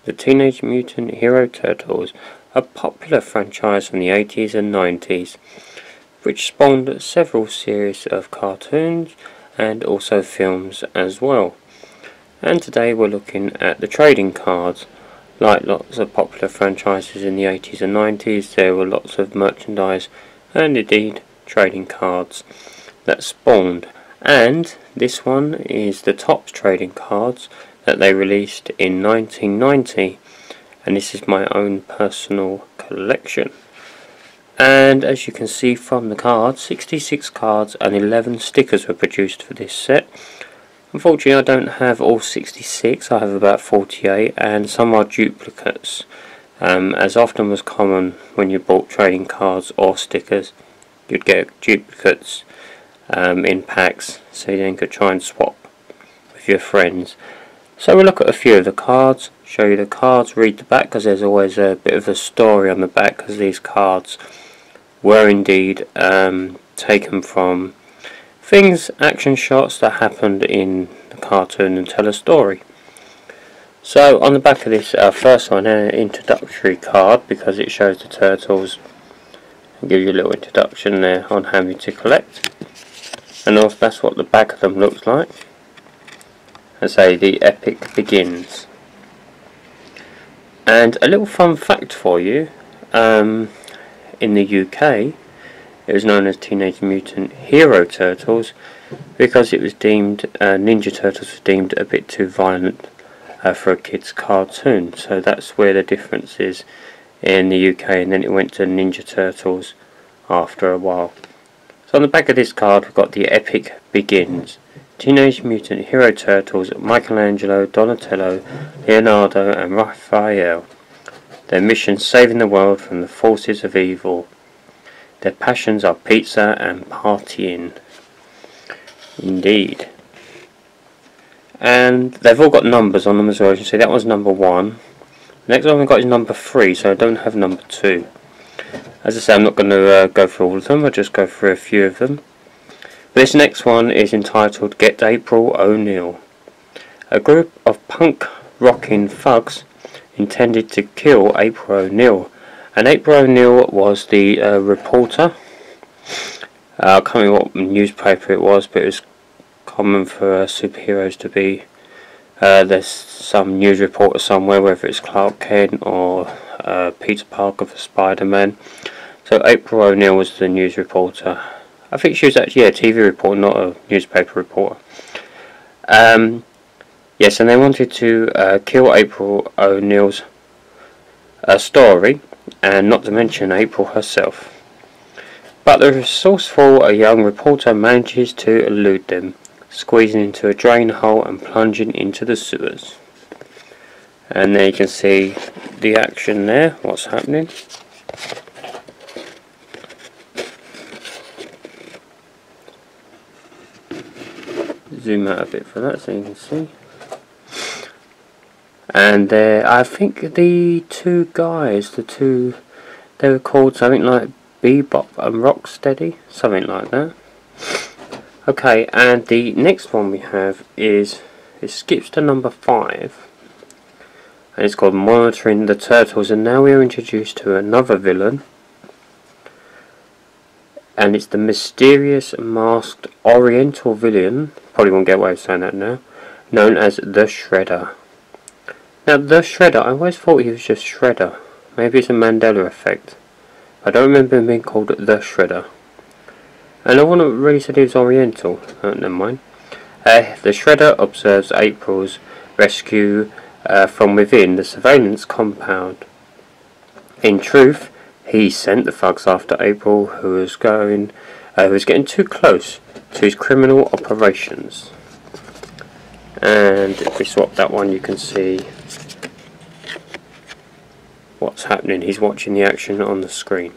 The Teenage Mutant Hero Turtles, a popular franchise from the 80s and 90s, which spawned several series of cartoons and also films as well. And today we're looking at the trading cards. Like lots of popular franchises in the 80s and 90s, there were lots of merchandise and indeed trading cards that spawned. And this one is the Topps trading cards that they released in 1990, and this is my own personal collection. And as you can see from the cards, 66 cards and 11 stickers were produced for this set. Unfortunately I don't have all 66, I have about 48, and some are duplicates, as often was common when you bought trading cards or stickers. You'd get duplicates in packs, so you then could try and swap with your friends. So we'll look at a few of the cards, show you the cards, read the back, because there's always a bit of a story on the back, because these cards were indeed taken from things, action shots that happened in the cartoon, and tell a story. So on the back of this first one, an introductory card, because it shows the turtles and gives you a little introduction there on how to collect. And also that's what the back of them looks like. And say the epic begins. And a little fun fact for you, in the UK it was known as Teenage Mutant Hero Turtles because it was deemed, Ninja Turtles was deemed a bit too violent for a kid's cartoon. So that's where the difference is in the UK, and then it went to Ninja Turtles after a while. So on the back of this card we've got the epic begins. Teenage Mutant Hero Turtles, Michelangelo, Donatello, Leonardo and Raphael. Their mission saving the world from the forces of evil. Their passions are pizza and partying. Indeed. And they've all got numbers on them as well. As you can see, that was number 1. The next one we've got is number 3, so I don't have number 2. As I say, I'm not going to go through all of them, I'll just go through a few of them. This next one is entitled Get April O'Neil. A group of punk rocking thugs intended to kill April O'Neil. And April O'Neil was the reporter. I can't remember what newspaper it was, but it was common for superheroes to be, there's some news reporter somewhere, whether it's Clark Kent or Peter Parker for Spider-Man. So April O'Neil was the news reporter. I think she was actually a TV reporter, not a newspaper reporter. Yes, and they wanted to kill April O'Neil's story, and not to mention April herself. But the resourceful young reporter manages to elude them, squeezing into a drain hole and plunging into the sewers. And there you can see the action there, what's happening. Zoom out a bit for that so you can see. And I think the two guys, they were called something like Bebop and Rocksteady, something like that. Okay, and the next one we have is, it skips to number 5, and it's called Monitoring the Turtles, and now we are introduced to another villain, and it's the mysterious masked oriental villain, probably won't get away with saying that now, known as the Shredder. Now the Shredder, I always thought he was just Shredder, maybe it's a Mandela effect. I don't remember him being called the Shredder. And no one really said he was Oriental. Never mind. The Shredder observes April's rescue from within the surveillance compound. In truth, he sent the thugs after April, who was getting too close to his criminal operations. And if we swap that one, you can see what's happening. He's watching the action on the screen.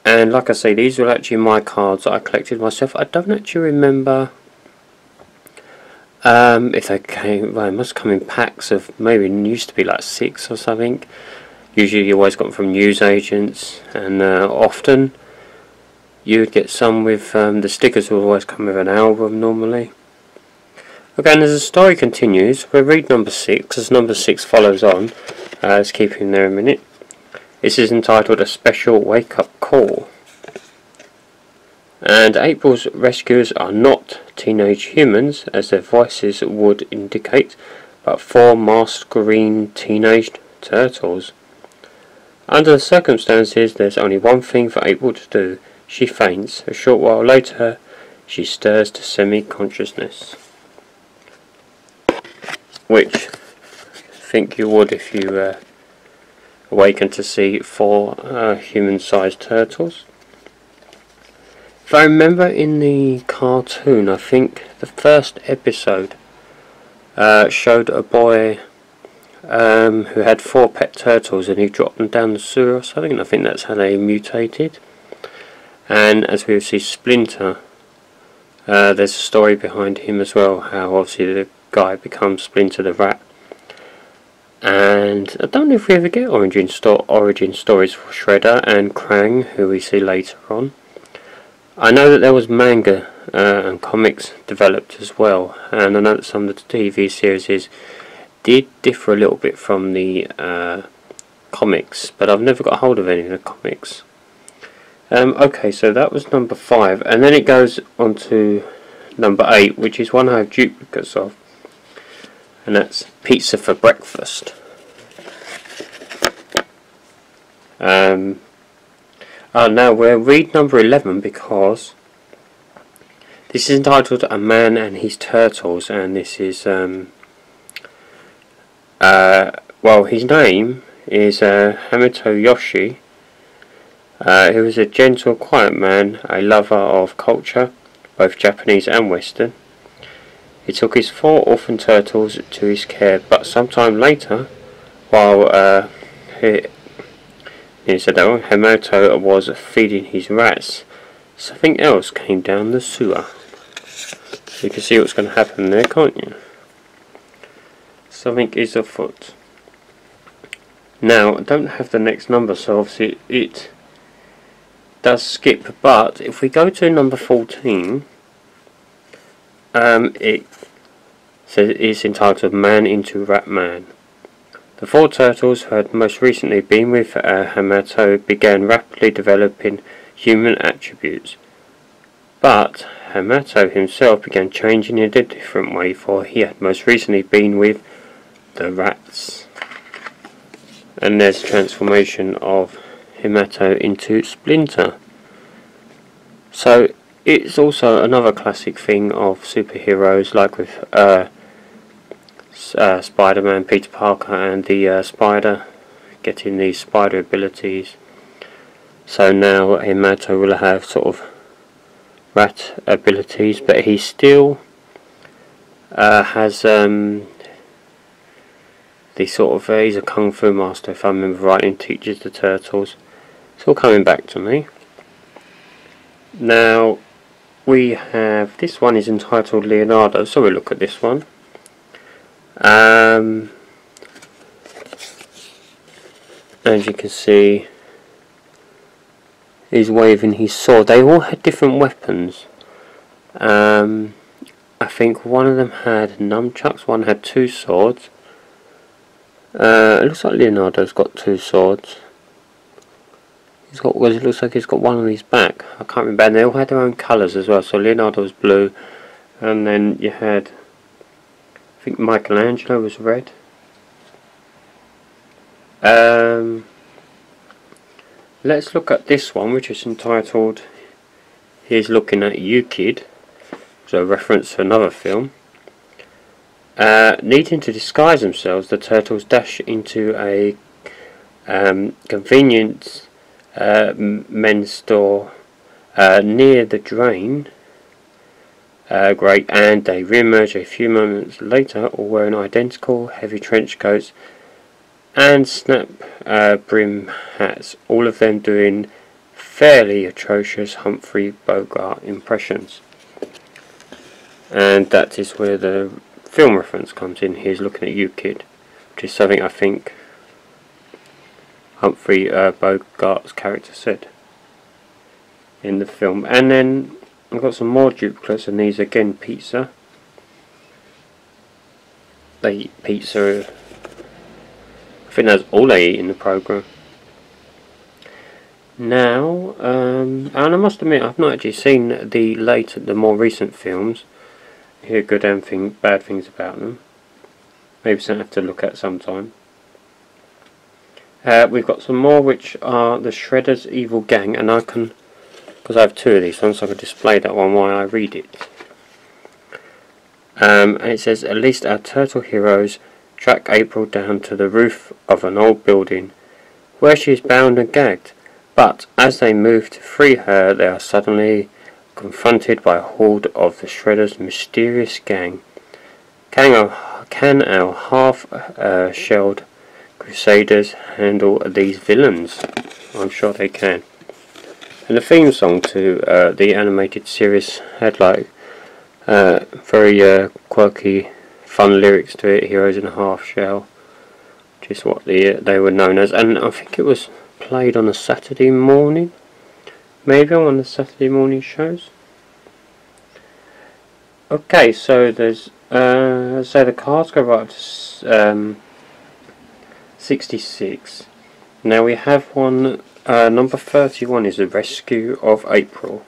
And like I say, these were actually my cards that I collected myself. I don't actually remember if they came, well, they must come in packs of, maybe it used to be like 6 or something. Usually you always got them from newsagents, and often you would get some with, the stickers will always come with an album normally. Okay, and as the story continues, we'll read number 6, as number 6 follows on. Let's keep him there a minute. This is entitled A Special Wake-Up Call. And April's rescuers are not teenage humans, as their voices would indicate, but 4 masked green teenage turtles. Under the circumstances, there's only one thing for April to do. She faints. A short while later, she stirs to semi-consciousness. Which, I think you would if you awaken to see 4 human-sized turtles. If I remember in the cartoon, I think the first episode showed a boy who had 4 pet turtles, and he dropped them down the sewer or something, and I think that's how they mutated. And as we see Splinter, there's a story behind him as well, how obviously the guy becomes Splinter the Rat. And I don't know if we ever get origin stories for Shredder and Krang, who we see later on. I know that there was manga and comics developed as well, and I know that some of the TV series did differ a little bit from the comics, but I've never got a hold of any of the comics. Okay, so that was number 5, and then it goes on to number 8, which is one I have duplicates of, and that's Pizza for Breakfast. Now we'll read number 11 because this is entitled A Man and His Turtles, and this is well, his name is Hamato Yoshi. He was a gentle, quiet man, a lover of culture, both Japanese and Western. He took his 4 orphan turtles to his care, but sometime later, while Hamato was feeding his rats, something else came down the sewer. You can see what's going to happen there, can't you? Something is afoot. Now, I don't have the next number, so obviously it does skip, but if we go to number 14, it says it's entitled Man into Rat Man. The 4 turtles who had most recently been with Hamato began rapidly developing human attributes, but Hamato himself began changing in a different way, for he had most recently been with the rats. And there's a transformation of Hamato into Splinter. So it's also another classic thing of superheroes, like with Spider-Man, Peter Parker, and the Spider getting these spider abilities. So now Hamato will have sort of rat abilities, but he still has the sort of he's a kung fu master, if I remember right, and teaches the turtles. It's all coming back to me. Now we have, this one is entitled Leonardo, so we'll look at this one. As you can see, he's waving his sword. They all had different weapons. I think one of them had nunchucks, one had 2 swords. It looks like Leonardo's got 2 swords. It looks like he's got one on his back. I can't remember. And they all had their own colours as well. So Leonardo was blue, and then you had, I think Michelangelo was red. Let's look at this one, which is entitled Here's Looking at You, Kid. So a reference to another film. Needing to disguise themselves, the turtles dash into a convenience men's store near the drain grate, and they re-emerge a few moments later, all wearing identical heavy trench coats and snap brim hats, all of them doing fairly atrocious Humphrey Bogart impressions. And that is where the film reference comes in. Here's Looking at You, Kid, which is something I think Humphrey Bogart's character said in the film. And then I've got some more duplicates, and these again pizza. they eat pizza. I think that's all they eat in the programme. Now, and I must admit, I've not actually seen the more recent films. I hear good and bad things about them. Maybe something I have to look at sometime. We've got some more, which are the Shredder's Evil Gang, and I can, because I have two of these ones, so I can display that one while I read it. And it says, at least our turtle heroes track April down to the roof of an old building, where she is bound and gagged. But as they move to free her, they are suddenly confronted by a horde of the Shredder's mysterious gang. Can our half-shelled Crusaders handle these villains? I'm sure they can. And the theme song to the animated series had like very quirky, fun lyrics to it. Heroes in a half shell, which is what they were known as. And I think it was played on a Saturday morning, maybe on the Saturday morning shows. Okay, so there's so the cards go right up to 66. Now we have one. Number 31 is the Rescue of April.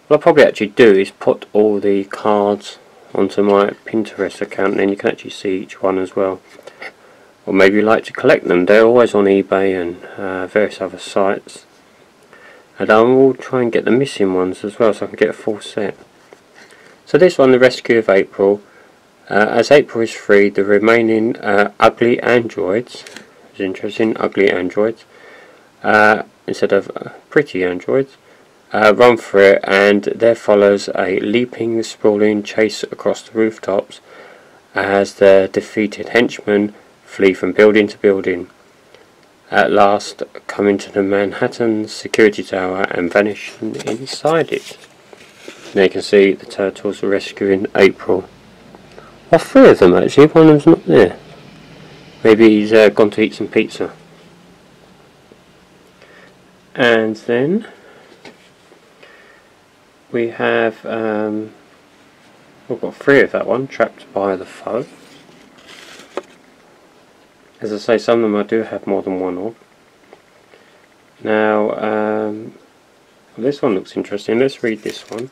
What I'll probably actually do is put all the cards onto my Pinterest account, and then you can actually see each one as well. Or maybe you like to collect them. They're always on eBay and various other sites. And I will try and get the missing ones as well, so I can get a full set. So this one, the Rescue of April. As April is freed, the remaining ugly androids, it's interesting, ugly androids, instead of pretty androids, run for it, and there follows a leaping, sprawling chase across the rooftops as the defeated henchmen flee from building to building, at last coming to the Manhattan security tower and vanish inside it. Now you can see the turtles rescuing April. Well, three of them actually, one of them's not there. Maybe he's gone to eat some pizza. And then we have, we've got three of that one, Trapped by the Foe. As I say, some of them I do have more than one of. Now, this one looks interesting. Let's read this one.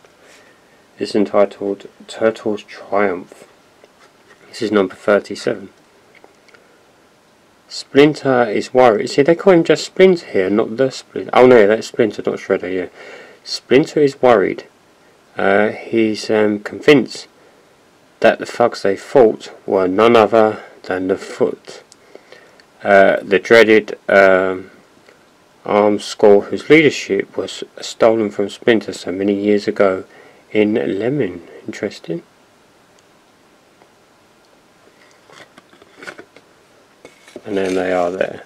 It's entitled Turtles Triumph. This is number 37. Splinter is worried. See, they call him just Splinter here, not the Splinter. Oh no, that's Splinter, not Shredder, yeah. Splinter is worried. He's convinced that the thugs they fought were none other than the Foot. The dreaded armed squad whose leadership was stolen from Splinter so many years ago in Lemon. Interesting. And then they are there.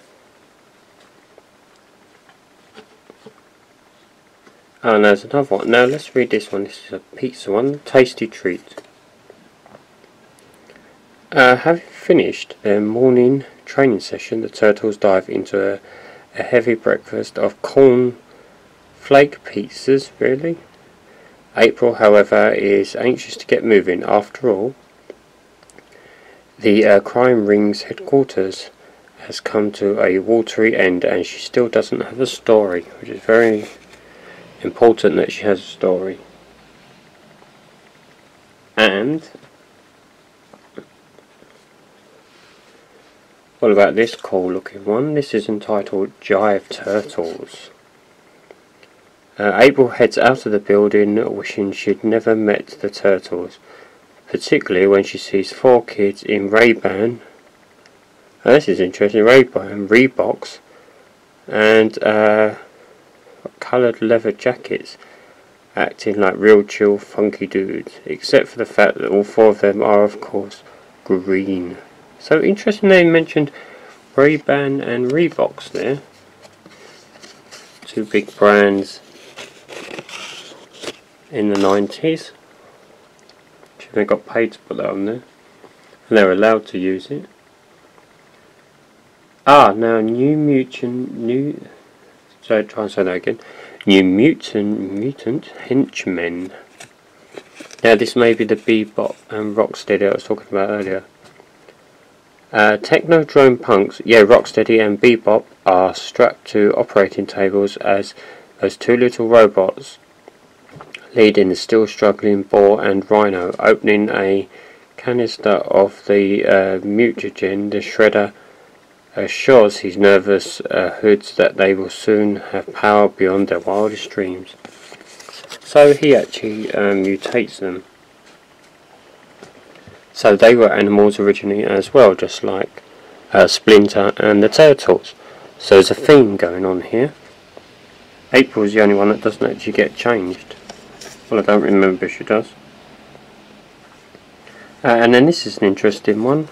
Oh, and there's another one. Now let's read this one. This is a pizza one. Tasty treat. Having finished their morning training session, the turtles dive into a heavy breakfast of corn flake pizzas. Really? April, however, is anxious to get moving. After all, the crime ring's headquarters has come to a watery end, and she still doesn't have a story, which is very important that she has a story. And what about this cool looking one? This is entitled Jive Turtles. April heads out of the building wishing she'd never met the turtles, particularly when she sees four kids in Ray-Ban. This is interesting, Ray-Ban Reeboks and coloured leather jackets, acting like real chill funky dudes, except for the fact that all four of them are of course green. So interesting they mentioned Ray-Ban and Reeboks there, two big brands in the 90s. They got paid to put that on there, and they're allowed to use it. Now New Mutant Henchmen. Now this may be the Bebop and Rocksteady I was talking about earlier. Technodrome punks, Rocksteady and Bebop are strapped to operating tables as those two little robots leading the still struggling Boar and Rhino. Opening a canister of the mutagen, the Shredder assures his nervous hoods that they will soon have power beyond their wildest dreams. So he actually mutates them. So they were animals originally as well, just like Splinter and the Turtles. So there's a theme going on here. April's the only one that doesn't actually get changed. Well, I don't remember if she does. And then this is an interesting one.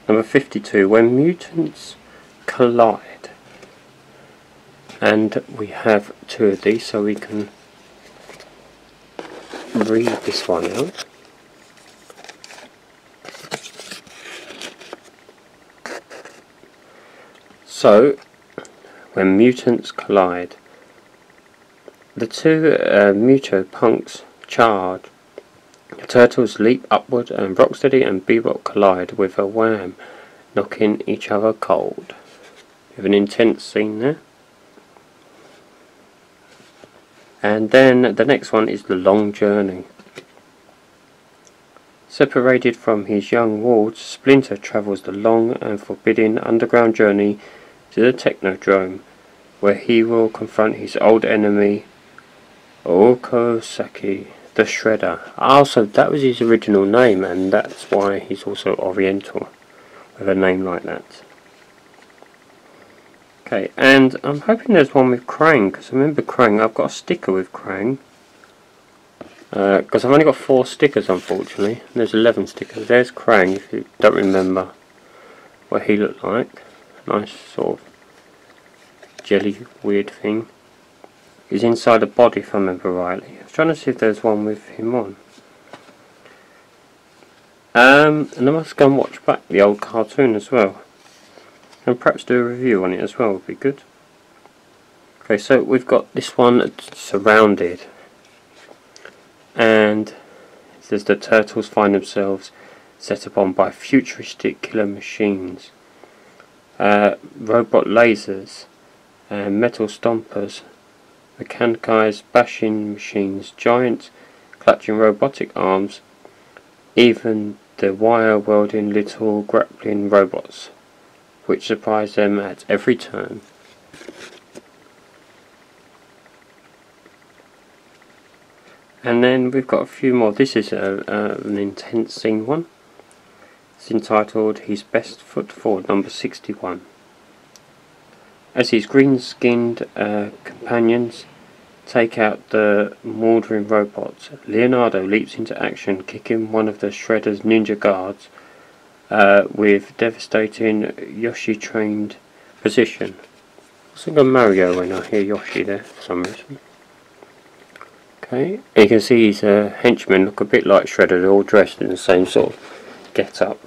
Number 52, when mutants collide. And we have two of these, so we can read this one out. So, when mutants collide, the two Muto-punks charge. The turtles leap upward and Rocksteady and Bebop collide with a wham, knocking each other cold. We have an intense scene there. And then the next one is the long journey. Separated from his young wards, Splinter travels the long and forbidding underground journey to the Technodrome, where he will confront his old enemy, Okosaki, the Shredder. Also, that was his original name, and that's why he's also Oriental, with a name like that. Okay, and I'm hoping there's one with Krang, because I remember Krang, I've got a sticker with Krang. Because I've only got 4 stickers, unfortunately. There's 11 stickers. There's Krang, if you don't remember what he looked like. Nice sort of jelly weird thing. He's inside a body, if I remember rightly. I was trying to see if there's one with him on. And I must go and watch back the old cartoon as well. And perhaps do a review on it as well, would be good. Okay, so we've got this one surrounded. And it says the turtles find themselves set upon by futuristic killer machines. Robot lasers and metal stompers, mechanicized bashing machines, giant clutching robotic arms, even the wire welding little grappling robots, which surprise them at every turn. And then we've got a few more. This is an intense scene one. It's entitled His Best Foot Forward, number 61. As his green-skinned companions take out the mouldering robots, Leonardo leaps into action, kicking one of the Shredder's ninja guards with devastating Yoshi-trained precision. I think of Mario when I hear Yoshi there for some reason. Okay, and you can see his henchmen look a bit like Shredder, they're all dressed in the same sort of get-up.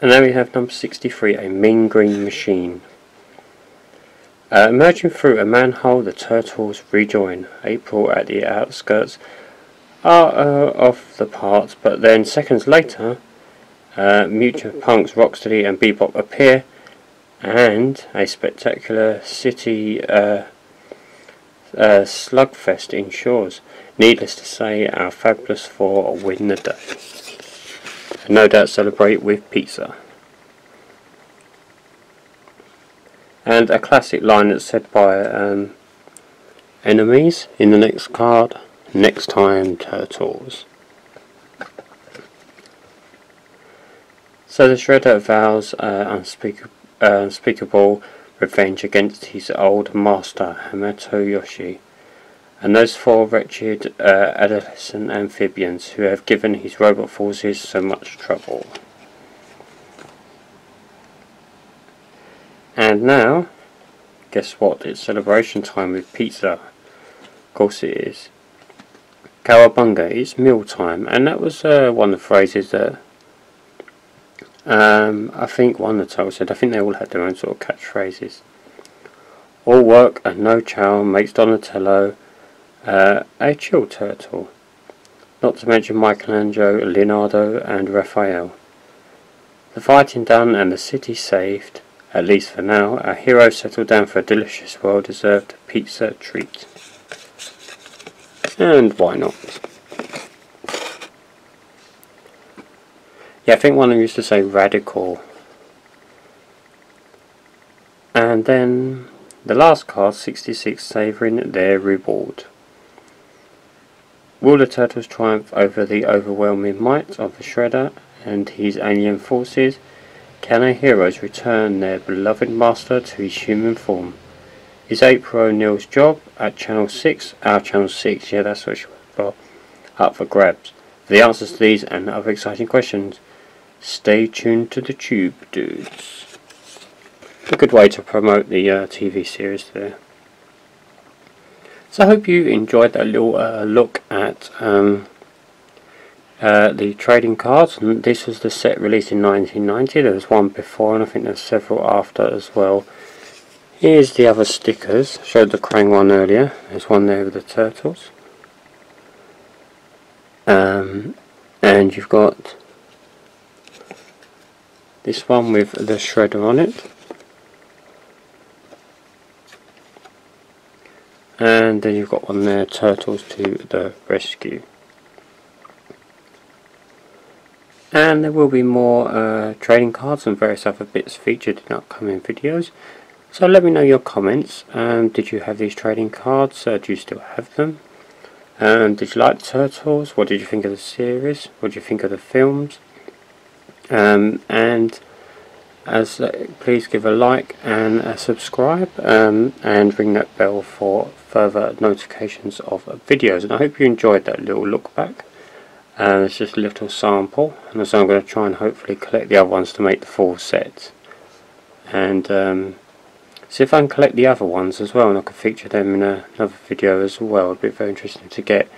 And then we have number 63, a mean green machine. Emerging through a manhole, the turtles rejoin. April at the outskirts are off the part, but then seconds later, Mutant Punks, Rocksteady and Bebop appear, and a spectacular city slugfest ensures. Needless to say, our Fabulous Four win the day. And no doubt celebrate with pizza. And a classic line that's said by enemies in the next card: next time, turtles. So the Shredder vows unspeakable revenge against his old master, Hamato Yoshi, and those 4 wretched adolescent amphibians who have given his robot forces so much trouble. And now, guess what? It's celebration time with pizza. Of course it is. Cowabunga, it's meal time, and that was one of the phrases that I think one of the titles said. I think they all had their own sort of catchphrases. All work and no chow makes Donatello a chill turtle. not to mention Michelangelo, Leonardo and Raphael. The fighting done and the city saved, at least for now, our heroes settle down for a delicious, well-deserved pizza treat. And why not? Yeah, I think one of them used to say radical. And then the last card, 66, savouring their reward. Will the Turtles triumph over the overwhelming might of the Shredder and his alien forces? Can our heroes return their beloved master to his human form? Is April O'Neil's job at Channel 6, our Channel 6, yeah that's what she was for, up for grabs? For the answers to these and other exciting questions, stay tuned to the Tube Dudes. A good way to promote the TV series there. So I hope you enjoyed that little look at the trading cards. And this was the set released in 1990. There was one before and I think there's several after as well. Here's the other stickers. I showed the Krang one earlier. There's one there with the Turtles. And you've got this one with the Shredder on it. And then you've got one there, Turtles to the Rescue. And there will be more trading cards and various other bits featured in upcoming videos. So let me know your comments. Did you have these trading cards? Do you still have them? Did you like the Turtles? What did you think of the series? What did you think of the films? Please give a like and a subscribe and ring that bell for further notifications of videos. And I hope you enjoyed that little look back. It's just a little sample, and so I'm going to try and hopefully collect the other ones to make the full set. And see if I can collect the other ones as well, and I can feature them in another video as well. It'd be very interesting to get,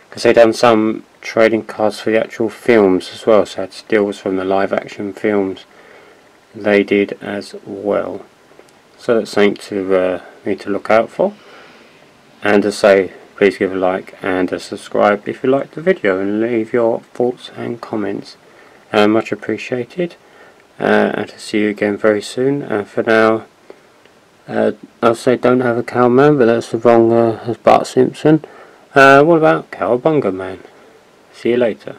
because they've done some trading cards for the actual films as well, so I had stills from the live action films they did as well. So that's something to need to look out for. And to say, please give a like and a subscribe if you liked the video, and leave your thoughts and comments. Much appreciated. And to see you again very soon. And for now, I'll say don't have a cow man, but that's the wrong as Bart Simpson. What about Cowabunga Man? See you later.